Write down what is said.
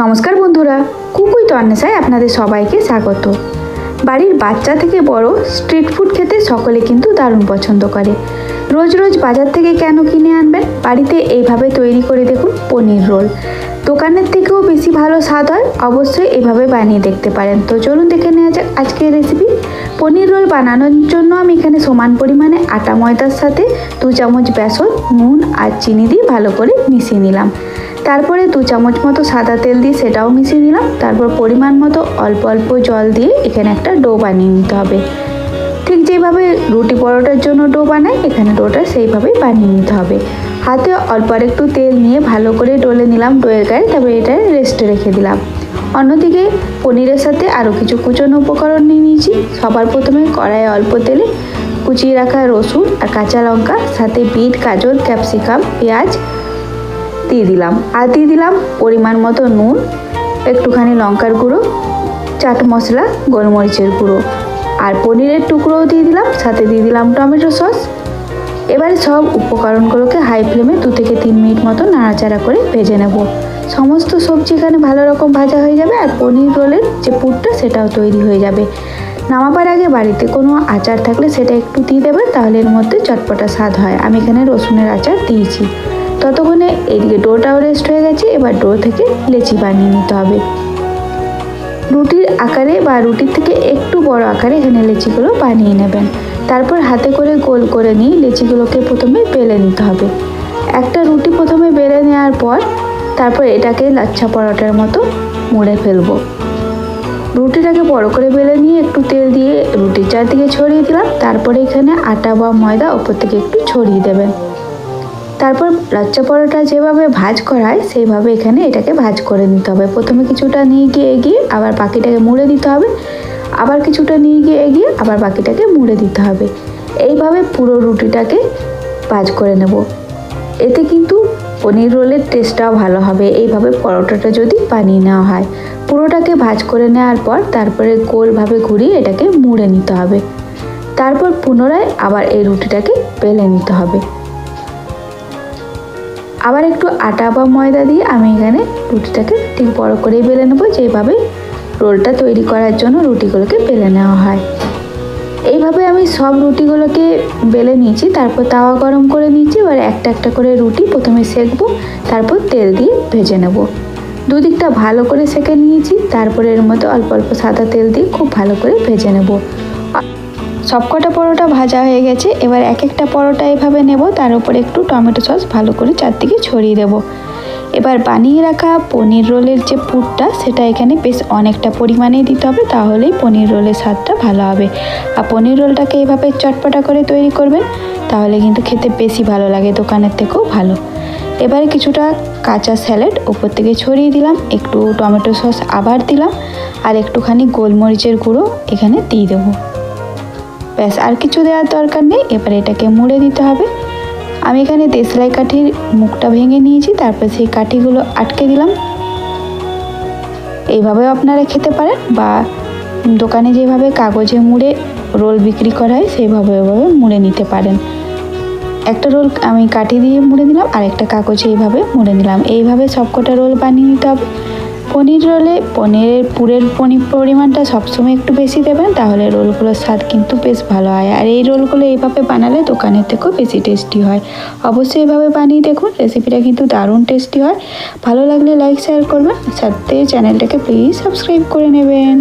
নমস্কার বন্ধুরা, cook with অন্বেষায় আপনাদের সবাইকে স্বাগত। বাড়ির বাচ্চা থেকে বড় স্ট্রিট ফুড খেতে সকলে কিন্তু দারুণ পছন্দ করে। রোজ রোজ বাজার থেকে কেন কিনে আনবেন, বাড়িতে এইভাবে তৈরি করে দেখুন পনির রোল। দোকানের থেকেও বেশি ভালো স্বাদ হয়, অবশ্যই এইভাবে বানিয়ে দেখতে পারেন। তো চলুন দেখে নেওয়া যাক আজকের রেসিপি। পনির রোল বানানোর জন্য আমি এখানে সমান পরিমাণে আটা ময়দার সাথে 2 চামচ বেসন, নুন আর চিনি দিয়ে ভালো করে মিশিয়ে নিলাম। তারপরে 2 চামচ মতো সাদা তেল দিয়ে সেটাও মিশিয়ে নিলাম। তারপর পরিমাণ মতো অল্প অল্প জল দিয়ে এখানে একটা ডো বানিয়ে নিতে হবে। ঠিক যেভাবে রুটি পরোটার জন্য ডো বানাই, এখানে ডোটা সেইভাবেই বানিয়ে নিতে হবে। হাতে অল্প আর একটু তেল নিয়ে ভালো করে ডলে নিলাম ডোয়ের গায়ে, তারপরে এটা রেস্টে রেখে দিলাম। অন্যদিকে পনিরের সাথে আরও কিছু কুচনো উপকরণ নিয়ে নিয়েছি। সবার প্রথমে কড়াইয়ে অল্প তেলে কুচিয়ে রাখা রসুন আর কাঁচা লঙ্কা, সাথে বিট, গাজর, ক্যাপসিকাম, পেঁয়াজ দিয়ে দিলাম। আর দিয়ে দিলাম পরিমাণ মতো নুন, একটুখানি লঙ্কার গুঁড়ো, চাট মশলা, গোলমরিচের গুঁড়ো আর পনিরের টুকরোও দিয়ে দিলাম। সাথে দিয়ে দিলাম টমেটো সস। এবারে সব উপকরণগুলোকে হাই ফ্লেমে 2 থেকে 3 মিনিট মতো নাড়াচাড়া করে ভেজে নেব। সমস্ত সবজি এখানে ভালো রকম ভাজা হয়ে যাবে আর পনির রোলের যে পুরটা সেটাও তৈরি হয়ে যাবে। নামাবার আগে বাড়িতে কোনো আচার থাকলে সেটা একটু দিয়ে দেবেন, তাহলে এর মধ্যে চটপটা স্বাদ হয়। আমি এখানে রসুনের আচার দিয়েছি। ততক্ষণে এইদিকে ডোটাও রেস্ট হয়ে গেছে। এবার ডো থেকে লেচি বানিয়ে নিতে হবে। রুটির আকারে বা রুটির থেকে একটু বড় আকারে এখানে লেচিগুলো বানিয়ে নেবেন। তারপর হাতে করে গোল করে নিয়ে লেচিগুলোকে প্রথমে বেলে নিতে হবে। একটা রুটি প্রথমে বেলে নেওয়ার পর তারপর এটাকে লাচ্ছা পরোটার মতো মুড়ে ফেলবো। রুটিটাকে বড় করে বেলে নিয়ে একটু তেল দিয়ে রুটির চারদিকে ছড়িয়ে দিলাম। তারপরে এখানে আটা বা ময়দা ওপর থেকে একটু ছড়িয়ে দেবেন। তারপর লাচ্ছা পরোটা যেভাবে ভাজ করা হয় সেইভাবে এখানে এটাকে ভাজ করে নিতে হবে। প্রথমে কিছুটা নিয়ে গিয়ে এগিয়ে আবার বাকিটাকে মুড়ে দিতে হবে, আবার কিছুটা নিয়ে গিয়ে এগিয়ে আবার বাকিটাকে মুড়ে দিতে হবে। এইভাবে পুরো রুটিটাকে ভাজ করে নেব। এতে কিন্তু পনির রোলের টেস্টটাও ভালো হবে এইভাবে পরোটাটা যদি বানিয়ে নেওয়া হয়। পুরোটাকে ভাজ করে নেওয়ার পর তারপরে গোলভাবে ঘুরিয়ে এটাকে মুড়ে নিতে হবে। তারপর পুনরায় আবার এই রুটিটাকে বেলে নিতে হবে। আবার একটু আটা বা ময়দা দিয়ে আমি এখানে রুটিটাকে ঠিক বড় করেই বেলে নেবো, যেভাবে রোলটা তৈরি করার জন্য রুটিগুলোকে বেলে নেওয়া হয়। এইভাবে আমি সব রুটিগুলোকে বেলে নিয়েছি। তারপর তাওয়া গরম করে নিয়েছি। এবার একটা একটা করে রুটি প্রথমে সেঁকবো, তারপর তেল দিয়ে ভেজে নেব। দুদিকটা ভালো করে সেঁকে নিয়েছি। তারপরে এর মধ্যে অল্প অল্প সাদা তেল দিয়ে খুব ভালো করে ভেজে নেব। সবকটা পরোটা ভাজা হয়ে গেছে। এবার এক একটা পরোটা এভাবে নেব, তার উপরে একটু টমেটো সস ভালো করে চারদিকে ছড়িয়ে দেব। এবার বানিয়ে রাখা পনির রোলের যে পুরটা সেটা এখানে বেশ অনেকটা পরিমাণেই দিতে হবে, তাহলেই পনির রোলের স্বাদটা ভালো হবে। আর পনির রোলটাকে এভাবে চটপটা করে তৈরি করবেন, তাহলে কিন্তু খেতে বেশি ভালো লাগে, দোকানের থেকেও ভালো। এবারে কিছুটা কাঁচা স্যালাড ওপর থেকে ছড়িয়ে দিলাম, একটু টমেটো সস আবার দিলাম আর একটুখানি গোলমরিচের গুঁড়ো এখানে দিয়ে দেবো। ব্যাস, আর কিছু দেওয়ার দরকার নেই। এবার এটাকে মুড়ে দিতে হবে। আমি এখানে দেশলাই কাঠির মুখটা ভেঙে নিয়েছি, তারপর সেই কাঠিগুলো আটকে দিলাম। এইভাবেও আপনারা খেতে পারেন, বা দোকানে যেভাবে কাগজে মুড়ে রোল বিক্রি করা হয় সেইভাবে ওইভাবে মুড়ে নিতে পারেন। একটা রোল আমি কাঠি দিয়ে মুড়ে দিলাম আর একটা কাগজে এইভাবে মুড়ে নিলাম। এইভাবে সবকটা রোল বানিয়ে নিতে হবে। পনির রোলে পনিরের পুরের পরিমাণটা সবসময় একটু বেশি দেবেন, তাহলে রোলগুলোর স্বাদ কিন্তু বেশ ভালো হয়। আর এই রোলগুলো এইভাবে বানালে দোকানের থেকেও বেশি টেস্টি হয়। অবশ্যই এইভাবে বানিয়ে দেখুন, রেসিপিটা কিন্তু দারুণ টেস্টি হয়। ভালো লাগলে লাইক শেয়ার করবেন, সাথে চ্যানেলটাকে প্লিজ সাবস্ক্রাইব করে নেবেন।